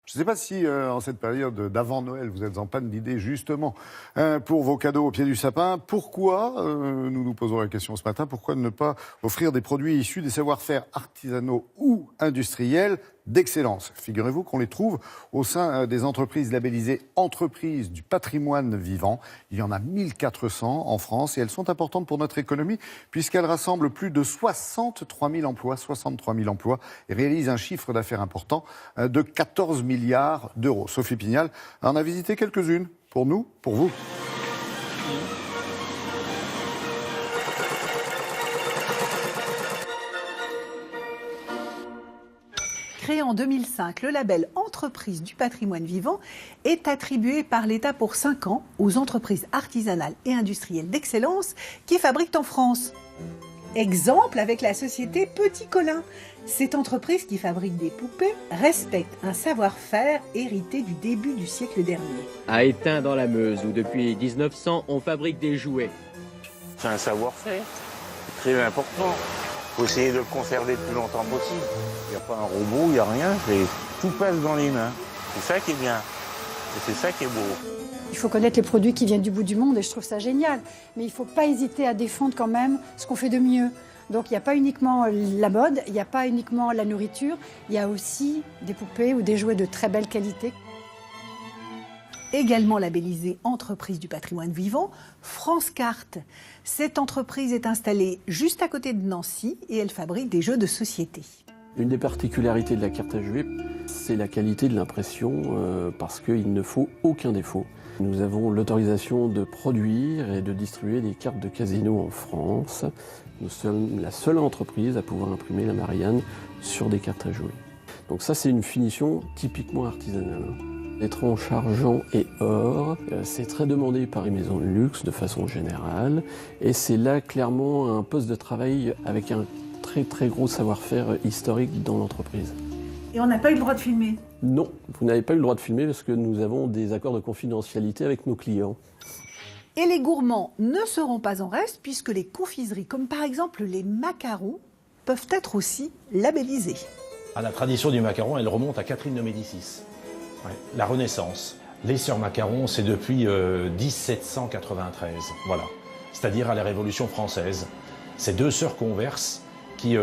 Je ne sais pas si, en cette période d'avant-Noël, vous êtes en panne d'idées, justement, pour vos cadeaux au pied du sapin. Pourquoi, nous nous posons la question ce matin, pourquoi ne pas offrir des produits issus des savoir-faire artisanaux ou industriels d'excellence? Figurez-vous qu'on les trouve au sein des entreprises labellisées Entreprises du patrimoine vivant. Il y en a 1400 en France et elles sont importantes pour notre économie puisqu'elles rassemblent plus de 63 000 emplois et réalisent un chiffre d'affaires important de 14 milliards d'euros. Sophie Pignal en a visité quelques-unes pour nous, pour vous. Créé en 2005, le label Entreprises du patrimoine vivant est attribué par l'État pour 5 ans aux entreprises artisanales et industrielles d'excellence qui fabriquent en France. Exemple avec la société Petit Colin. Cette entreprise qui fabrique des poupées respecte un savoir-faire hérité du début du siècle dernier. À Étain dans la Meuse, où depuis 1900 on fabrique des jouets. C'est un savoir-faire très important. Il faut essayer de le conserver le plus longtemps possible. Il n'y a pas un robot, il n'y a rien, tout passe dans les mains. C'est ça qui est bien, et c'est ça qui est beau. Il faut connaître les produits qui viennent du bout du monde et je trouve ça génial. Mais il ne faut pas hésiter à défendre quand même ce qu'on fait de mieux. Donc il n'y a pas uniquement la mode, il n'y a pas uniquement la nourriture, il y a aussi des poupées ou des jouets de très belle qualité. Également labellisée Entreprise du patrimoine vivant, France Carte. Cette entreprise est installée juste à côté de Nancy et elle fabrique des jeux de société. Une des particularités de la carte à jouer, c'est la qualité de l'impression parce qu'il ne faut aucun défaut. Nous avons l'autorisation de produire et de distribuer des cartes de casino en France. Nous sommes la seule entreprise à pouvoir imprimer la Marianne sur des cartes à jouer. Donc ça, c'est une finition typiquement artisanale. Les tranches argent et or, c'est très demandé par les maisons de luxe de façon générale. Et c'est là clairement un poste de travail avec un très gros savoir-faire historique dans l'entreprise. Et on n'a pas eu le droit de filmer? Non, vous n'avez pas eu le droit de filmer parce que nous avons des accords de confidentialité avec nos clients. Et les gourmands ne seront pas en reste puisque les confiseries, comme par exemple les macarons, peuvent être aussi labellisés. La tradition du macaron, elle remonte à Catherine de Médicis. Ouais, la Renaissance. Les sœurs macarons, c'est depuis 1793, voilà. C'est-à-dire à la Révolution française. C'est deux sœurs converses qui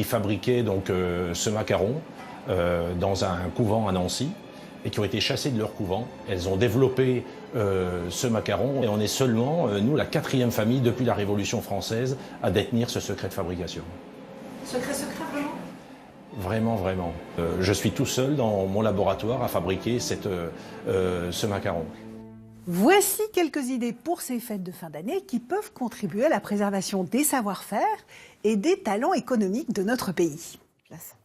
fabriquaient donc ce macaron dans un couvent à Nancy et qui ont été chassées de leur couvent. Elles ont développé ce macaron et on est seulement, nous, la 4e famille depuis la Révolution française à détenir ce secret de fabrication. Secret, vraiment? Vraiment. Je suis tout seul dans mon laboratoire à fabriquer ce macaron. Voici quelques idées pour ces fêtes de fin d'année qui peuvent contribuer à la préservation des savoir-faire et des talents économiques de notre pays. Place.